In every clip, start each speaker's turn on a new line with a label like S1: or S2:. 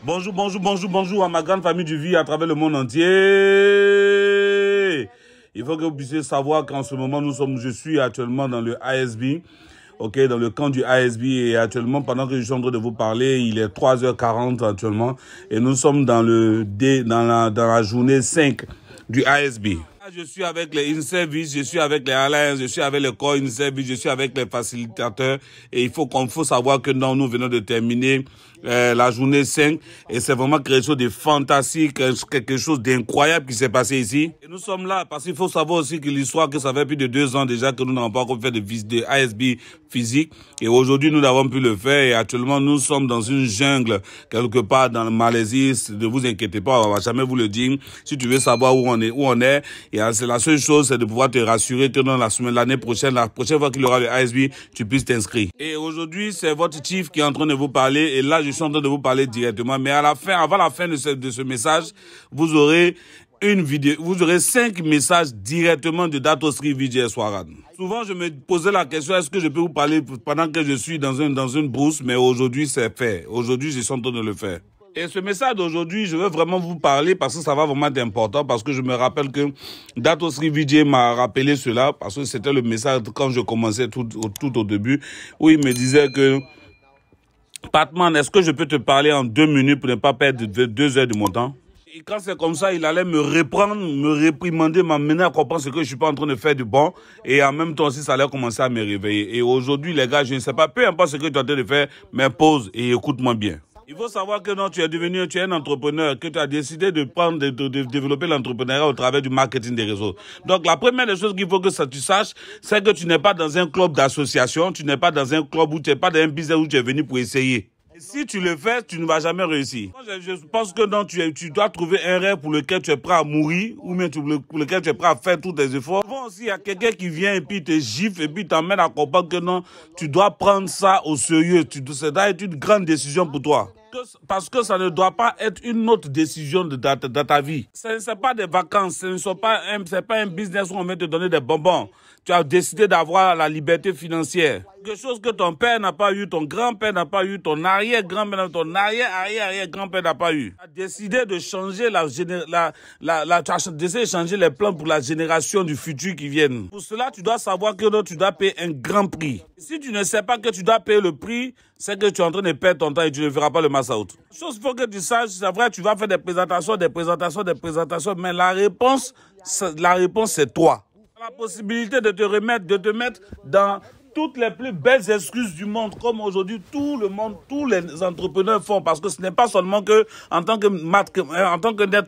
S1: Bonjour, bonjour, bonjour, bonjour à ma grande famille du vie à travers le monde entier. Il faut que vous puissiez savoir qu'en ce moment, je suis actuellement dans le ASB, ok, dans le camp du ASB, et actuellement, pendant que je suis en train de vous parler, il est 3h40 actuellement, et nous sommes dans la journée 5 du ASB. Je suis avec les in-service, je suis avec les alliances, je suis avec les corps in-service, je suis avec les facilitateurs, et il faut savoir que nous venons de terminer la journée 5, et c'est vraiment quelque chose de fantastique, quelque chose d'incroyable qui s'est passé ici. Et nous sommes là parce qu'il faut savoir aussi que l'histoire, que ça fait plus de 2 ans déjà que nous n'avons pas encore fait de visite de ASB physique, et aujourd'hui nous avons pu le faire, et actuellement nous sommes dans une jungle quelque part dans le Malaisie. Ne vous inquiétez pas, on va jamais vous le dire. Si tu veux savoir où on est, et c'est la seule chose, c'est de pouvoir te rassurer que dans l'année prochaine, la prochaine fois qu'il y aura le ASB, tu puisses t'inscrire. Et aujourd'hui, c'est votre chief qui est en train de vous parler, et là, je suis en train de vous parler directement. Mais à la fin, avant la fin de ce message, vous aurez une vidéo, vous aurez 5 messages directement de Dato Sri Vijay Swaran. Souvent, je me posais la question, est-ce que je peux vous parler pendant que je suis dans une brousse? Mais aujourd'hui, c'est fait. Aujourd'hui, je suis en train de le faire. Et ce message d'aujourd'hui, je veux vraiment vous parler parce que ça va vraiment être important, parce que je me rappelle que Dato Sri Vijay m'a rappelé cela, parce que c'était le message quand je commençais tout au début, où il me disait que Patman, est-ce que je peux te parler en 2 minutes pour ne pas perdre 2 heures de mon temps? Et quand c'est comme ça, il allait me reprendre, me réprimander, m'amener à comprendre ce que je suis pas en train de faire du bon. Et en même temps aussi, ça allait commencer à me réveiller. Et aujourd'hui, les gars, je ne sais pas, peu importe ce que tu es en train de faire, mais pause et écoute-moi bien. Il faut savoir que non, tu es un entrepreneur, que tu as décidé de développer l'entrepreneuriat au travers du marketing des réseaux. Donc, la première des choses qu'il faut que tu saches, c'est que tu n'es pas dans un club d'association, tu n'es pas dans un club où tu n'es pas dans un business où tu es venu pour essayer. Et si tu le fais, tu ne vas jamais réussir. Moi, je pense que non, tu dois trouver un rêve pour lequel tu es prêt à mourir, ou bien pour lequel tu es prêt à faire tous tes efforts. Souvent aussi, il y a quelqu'un qui vient et puis te gifle et puis t'emmène à comprendre que non, tu dois prendre ça au sérieux. Ça doit être une grande décision pour toi. Parce que ça ne doit pas être une autre décision dans ta vie. Ce n'est pas des vacances, ce n'est pas un business où on va te donner des bonbons. Tu as décidé d'avoir la liberté financière. Quelque chose que ton père n'a pas eu, ton grand-père n'a pas eu, ton arrière-grand-père, ton arrière-arrière-arrière-grand-père n'a pas eu. Tu as décidé de changer de changer les plans pour la génération du futur qui viennent. Pour cela, tu dois savoir que tu dois payer un grand prix. Si tu ne sais pas que tu dois payer le prix, c'est que tu es en train de perdre ton temps et tu ne feras pas le mass out. Chose qu'il faut que tu saches, c'est vrai, tu vas faire des présentations, mais la réponse, c'est toi. La possibilité de te mettre dans toutes les plus belles excuses du monde, comme aujourd'hui tout le monde, tous les entrepreneurs font, parce que ce n'est pas seulement que en tant que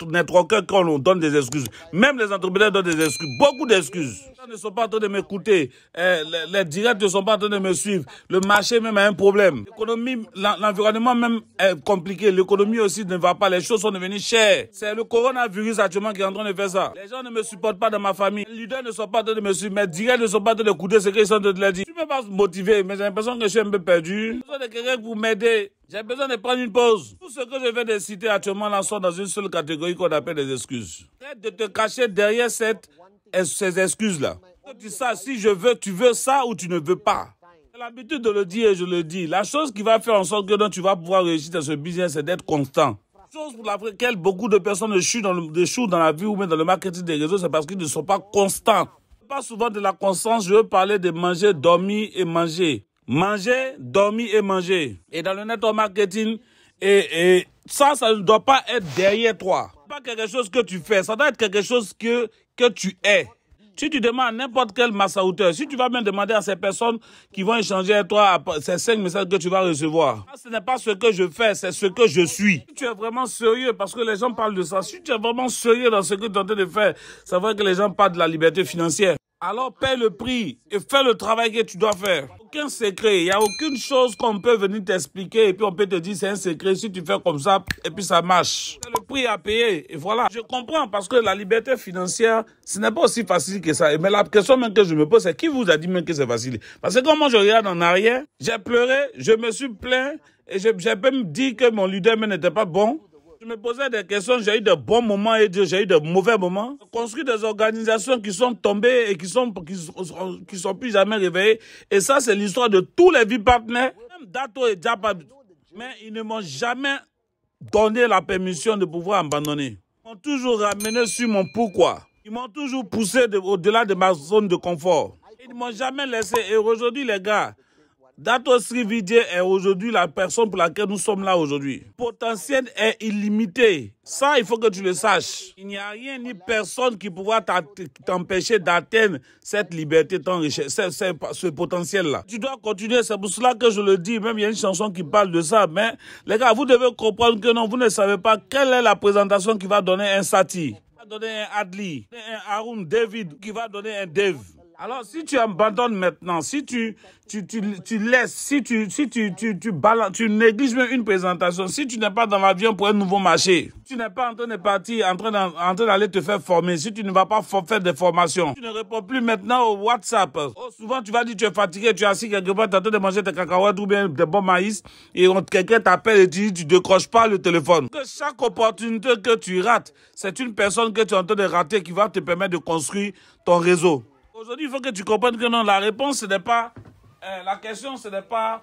S1: networker qu'on donne des excuses. Même les entrepreneurs donnent des excuses, beaucoup d'excuses. Les gens ne sont pas en train de m'écouter, les directs ne sont pas en train de me suivre, le marché même a un problème, l'économie, l'environnement même est compliqué, l'économie aussi ne va pas, les choses sont devenues chères. C'est le coronavirus actuellement qui est en train de faire ça. Les gens ne me supportent pas dans ma famille, les leaders ne sont pas en train de me suivre, mes directs ne sont pas en train d'écouter ce qu'ils sont en train de leur dire. Je ne peux pas me motiver, mais j'ai l'impression que je suis un peu perdu. J'ai besoin de quelqu'un pour m'aider. J'ai besoin de prendre une pause. Tout ce que je viens de citer actuellement là sont dans une seule catégorie qu'on appelle des excuses. Arrête de te cacher derrière ces excuses-là. Tu sais, si je veux, tu veux ça ou tu ne veux pas. J'ai l'habitude de le dire et je le dis. La chose qui va faire en sorte que tu vas pouvoir réussir dans ce business, c'est d'être constant. La chose pour laquelle beaucoup de personnes échouent dans la vie ou même dans le marketing des réseaux, c'est parce qu'ils ne sont pas constants. Pas souvent de la constance, je veux parler de manger, dormir et manger. Manger, dormir et manger. Et dans le network marketing, et ça ne doit pas être derrière toi. Pas quelque chose que tu fais, ça doit être quelque chose que tu es. Si tu demandes à n'importe quel massa-auteur, si tu vas bien demander à ces personnes qui vont échanger avec toi ces 5 messages que tu vas recevoir, ce n'est pas ce que je fais, c'est ce que je suis. Si tu es vraiment sérieux, parce que les gens parlent de ça, si tu es vraiment sérieux dans ce que tu es en train de faire, c'est vrai que les gens parlent de la liberté financière. Alors paie le prix et fais le travail que tu dois faire. Aucun secret, il n'y a aucune chose qu'on peut venir t'expliquer et puis on peut te dire c'est un secret si tu fais comme ça et puis ça marche. C'est le prix à payer et voilà. Je comprends parce que la liberté financière, ce n'est pas aussi facile que ça. Mais la question même que je me pose, c'est qui vous a dit même que c'est facile? Parce que quand moi je regarde en arrière, j'ai pleuré, je me suis plaint et j'ai même dit que mon leader n'était pas bon. Je me posais des questions, j'ai eu de bons moments et j'ai eu de mauvais moments. J'ai construit des organisations qui sont tombées et qui sont plus jamais réveillées. Et ça, c'est l'histoire de tous les vie partenaires, même Dato et Japa. Mais ils ne m'ont jamais donné la permission de pouvoir abandonner. Ils m'ont toujours ramené sur mon pourquoi. Ils m'ont toujours poussé au-delà de ma zone de confort. Ils ne m'ont jamais laissé. Et aujourd'hui, les gars, Dato Srividje est aujourd'hui la personne pour laquelle nous sommes là aujourd'hui. Le potentiel est illimité. Ça, il faut que tu le saches. Il n'y a rien ni personne qui pourra t'empêcher d'atteindre cette liberté, ce potentiel-là. Tu dois continuer, c'est pour cela que je le dis. Même il y a une chanson qui parle de ça. Mais les gars, vous devez comprendre que non, vous ne savez pas quelle est la présentation qui va donner un Sati, qui va donner un Adli, un Haroun David, qui va donner un Dev. Alors, si tu abandonnes maintenant, si tu laisses, si tu négliges même une présentation, si tu n'es pas dans l'avion pour un nouveau marché, tu n'es pas en train de partir, en train d'aller te faire former, si tu ne vas pas faire des formations, tu ne réponds plus maintenant au WhatsApp. Oh, souvent, tu vas dire tu es fatigué, tu es assis quelque part, tu es en train de manger tes cacahuètes ou bien des bons maïs, et quelqu'un t'appelle et tu décroches pas le téléphone. Que chaque opportunité que tu rates, c'est une personne que tu es en train de rater qui va te permettre de construire ton réseau. Aujourd'hui, il faut que tu comprennes que non, la réponse, ce n'est pas... la question, ce n'est pas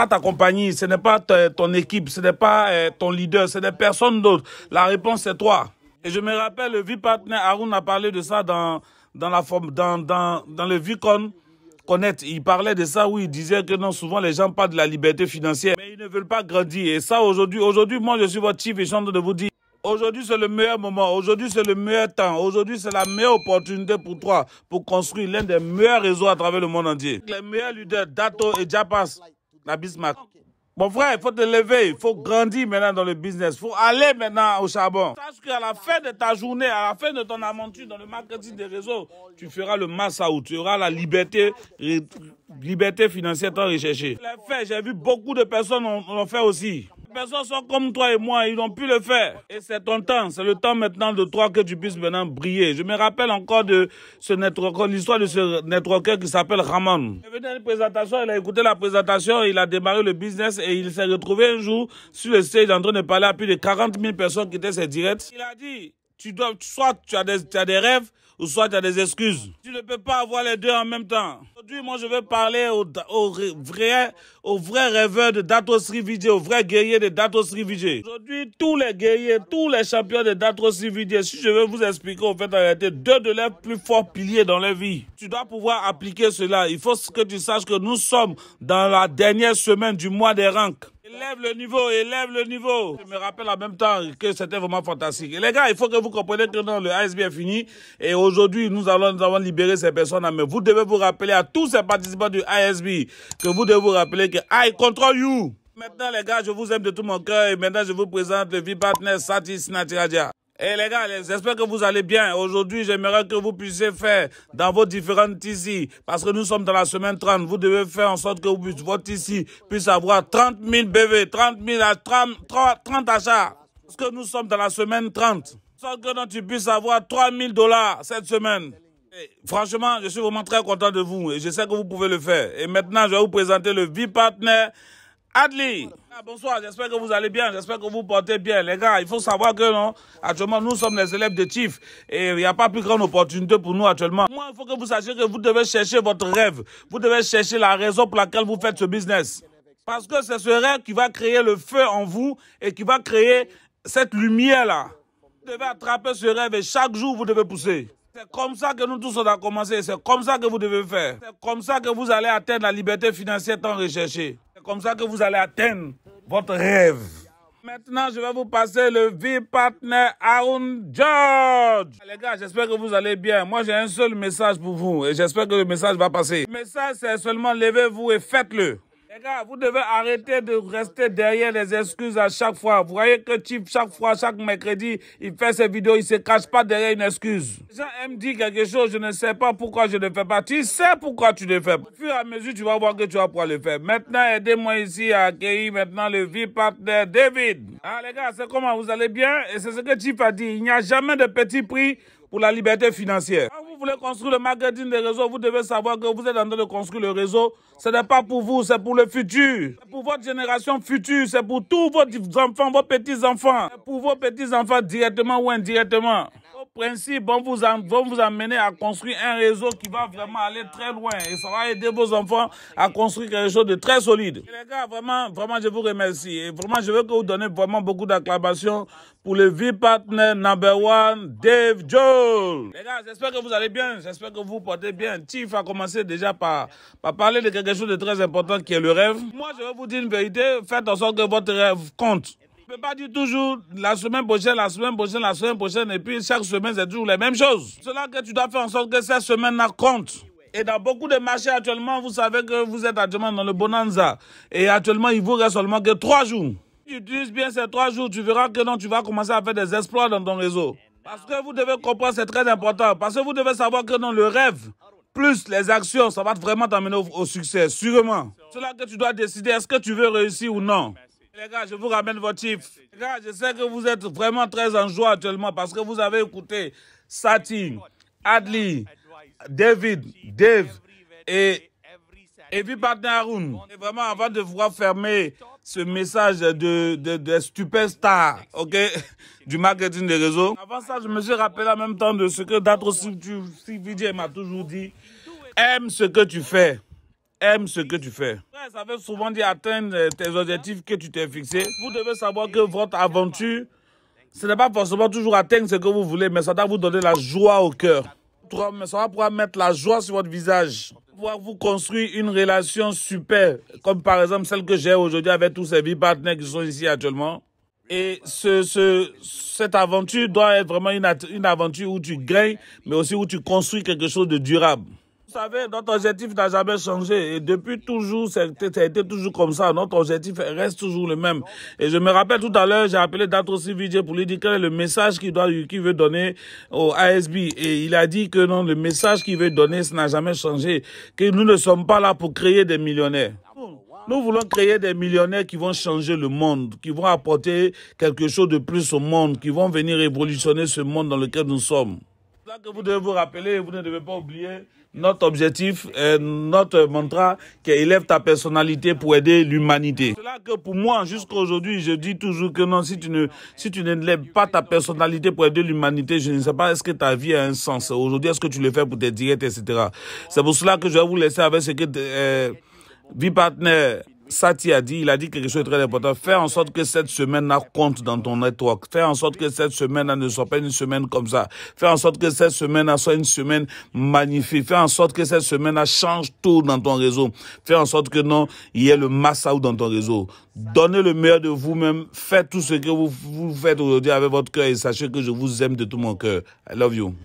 S1: ta compagnie, ce n'est pas ton équipe, ce n'est pas ton leader, ce n'est personne d'autre. La réponse, c'est toi. Et je me rappelle, le V-Partner Haroun a parlé de ça dans le VCon Connect. Il parlait de ça où il disait que non, souvent les gens parlent de la liberté financière, mais ils ne veulent pas grandir. Et ça, aujourd'hui, moi, je suis votre chief et je suis en train de vous dire, aujourd'hui, c'est le meilleur moment. Aujourd'hui, c'est le meilleur temps. Aujourd'hui, c'est la meilleure opportunité pour toi pour construire l'un des meilleurs réseaux à travers le monde entier. Les meilleurs leaders, Dato et Japas, la Bismarck. Mon frère, il faut te lever, il faut grandir maintenant dans le business. Il faut aller maintenant au charbon. Sache qu'à la fin de ta journée, à la fin de ton aventure dans le marketing des réseaux, tu feras le mass out. Tu auras la liberté financière tant recherchée. Je l'ai fait, j'ai vu beaucoup de personnes l'ont fait aussi. Les personnes sont comme toi et moi, ils n'ont pu le faire. Et c'est ton temps, c'est le temps maintenant de toi que tu puisses maintenant briller. Je me rappelle encore de ce networker, l'histoire de ce networker qui s'appelle Ramon. Il est venu à une présentation, il a écouté la présentation, il a démarré le business et il s'est retrouvé un jour sur le stage en train de parler à plus de 40 000 personnes qui étaient ses directs. Il a dit, soit tu as des rêves, ou soit tu as des excuses. Tu ne peux pas avoir les deux en même temps. Aujourd'hui, moi, je vais parler aux vrais rêveurs de Dato Srividje, aux vrais guerriers de Dato Srividje. Aujourd'hui, tous les guerriers, tous les champions de Dato Srividje, si je veux vous expliquer, en fait, en réalité, deux de leurs plus forts piliers dans leur vie. Tu dois pouvoir appliquer cela. Il faut que tu saches que nous sommes dans la dernière semaine du mois des rangs. Élève le niveau, élève le niveau. Je me rappelle en même temps que c'était vraiment fantastique. Et les gars, il faut que vous compreniez que non, le ASB est fini. Et aujourd'hui, nous avons libéré ces personnes. Mais vous devez vous rappeler à tous ces participants du ASB que vous devez vous rappeler que I control you. Maintenant, les gars, je vous aime de tout mon cœur. Et maintenant, je vous présente le V-Partner Sati Snatiradia. Et les gars, j'espère que vous allez bien. Aujourd'hui, j'aimerais que vous puissiez faire dans vos différentes TC, parce que nous sommes dans la semaine 30, vous devez faire en sorte que votre TC puisse avoir 30 000 BV, 30 achats. Parce que nous sommes dans la semaine 30. Sans que tu puisses avoir 3 000 $ cette semaine. Et franchement, je suis vraiment très content de vous et je sais que vous pouvez le faire. Et maintenant, je vais vous présenter le V-Partner Adli. Bonsoir, j'espère que vous allez bien, j'espère que vous portez bien. Les gars, il faut savoir que non, actuellement, nous sommes les élèves de Chief et il n'y a pas plus grande opportunité pour nous actuellement. Moi, il faut que vous sachiez que vous devez chercher votre rêve. Vous devez chercher la raison pour laquelle vous faites ce business. Parce que c'est ce rêve qui va créer le feu en vous et qui va créer cette lumière-là. Vous devez attraper ce rêve et chaque jour, vous devez pousser. C'est comme ça que nous tous on a commencé. C'est comme ça que vous devez faire. C'est comme ça que vous allez atteindre la liberté financière tant recherchée. C'est comme ça que vous allez atteindre votre rêve. Maintenant, je vais vous passer le V-Partner Haroun George. Les gars, j'espère que vous allez bien. Moi, j'ai un seul message pour vous et j'espère que le message va passer. Le message, c'est seulement levez-vous et faites-le. Les gars, vous devez arrêter de rester derrière les excuses à chaque fois. Vous voyez que Chief, chaque fois, chaque mercredi, il fait ses vidéos, il ne se cache pas derrière une excuse. Les gens aiment dire quelque chose, je ne sais pas pourquoi je ne fais pas. Tu sais pourquoi tu le fais. Au fur et à mesure, tu vas voir que tu vas pouvoir le faire. Maintenant, aidez-moi ici à accueillir maintenant le V-Partner David. Ah les gars, c'est comment, vous allez bien? Et c'est ce que Chief a dit. Il n'y a jamais de petit prix pour la liberté financière. Quand vous voulez construire le marketing des réseaux, vous devez savoir que vous êtes en train de construire le réseau. Ce n'est pas pour vous, c'est pour le futur. C'est pour votre génération future. C'est pour tous vos enfants, vos petits-enfants. C'est pour vos petits-enfants directement ou indirectement. Il ne faut principes vont vous amener à construire un réseau qui va vraiment aller très loin et ça va aider vos enfants à construire quelque chose de très solide. Et les gars, vraiment, je vous remercie. Et vraiment, je veux que vous donnez vraiment beaucoup d'acclamations pour le V-Partner #1, Dave Joel. Les gars, j'espère que vous allez bien. J'espère que vous vous portez bien. Tiff a commencé déjà par parler de quelque chose de très important qui est le rêve. Moi, je vais vous dire une vérité. Faites en sorte que votre rêve compte. Je ne peux pas dire toujours la semaine prochaine, et puis chaque semaine, c'est toujours les mêmes choses. C'est là que tu dois faire en sorte que cette semaine-là compte. Et dans beaucoup de marchés actuellement, vous savez que vous êtes actuellement dans le bonanza. Et actuellement, il vous reste seulement que 3 jours. Si tu utilises bien ces 3 jours, tu verras que non, tu vas commencer à faire des exploits dans ton réseau. Parce que vous devez comprendre, c'est très important. Parce que vous devez savoir que non, le rêve, plus les actions, ça va vraiment t'amener au succès, sûrement. C'est là que tu dois décider, est-ce que tu veux réussir ou non. Les gars, je vous ramène votre chiffre. Les gars, je sais que vous êtes vraiment très en joie actuellement parce que vous avez écouté Sati, Adli, David, Dave et V-Partner Haroun. Et vraiment, avant de pouvoir fermer ce message de superstar, ok, du marketing des réseaux. Avant ça, je me suis rappelé en même temps de ce que Datro CVJ m'a toujours dit. Aime ce que tu fais. Aime ce que tu fais. Ça veut souvent dire atteindre tes objectifs que tu t'es fixés. Vous devez savoir que votre aventure, ce n'est pas forcément toujours atteindre ce que vous voulez, mais ça doit vous donner la joie au cœur. Ça va pouvoir mettre la joie sur votre visage. Pouvoir vous construire une relation super, comme par exemple celle que j'ai aujourd'hui avec tous ces V-Partners qui sont ici actuellement. Et cette aventure doit être vraiment une aventure où tu gagnes, mais aussi où tu construis quelque chose de durable. Vous savez, notre objectif n'a jamais changé et depuis toujours, ça a été toujours comme ça. Notre objectif reste toujours le même. Et je me rappelle tout à l'heure, j'ai appelé Datro CVJ pour lui dire quel est le message qu'il veut donner au ASB. Et il a dit que non, le message qu'il veut donner, ça n'a jamais changé. Que nous ne sommes pas là pour créer des millionnaires. Nous voulons créer des millionnaires qui vont changer le monde, qui vont apporter quelque chose de plus au monde, qui vont venir révolutionner ce monde dans lequel nous sommes. C'est là que vous devez vous rappeler, vous ne devez pas oublier notre objectif, notre mantra qui élève ta personnalité pour aider l'humanité. C'est là que pour moi, jusqu'à aujourd'hui, je dis toujours que non, si tu ne lèves pas ta personnalité pour aider l'humanité, je ne sais pas est-ce que ta vie a un sens. Aujourd'hui, est-ce que tu le fais pour tes directs, etc. C'est pour cela que je vais vous laisser avec ce que V-Partner Sati a dit. Il a dit quelque chose de très important. Fais en sorte que cette semaine-là compte dans ton network. Fais en sorte que cette semaine-là ne soit pas une semaine comme ça. Fais en sorte que cette semaine-là soit une semaine magnifique. Fais en sorte que cette semaine-là change tout dans ton réseau. Fais en sorte que non, il y ait le massa dans ton réseau. Donnez le meilleur de vous-même. Faites tout ce que vous faites aujourd'hui avec votre cœur et sachez que je vous aime de tout mon cœur. I love you.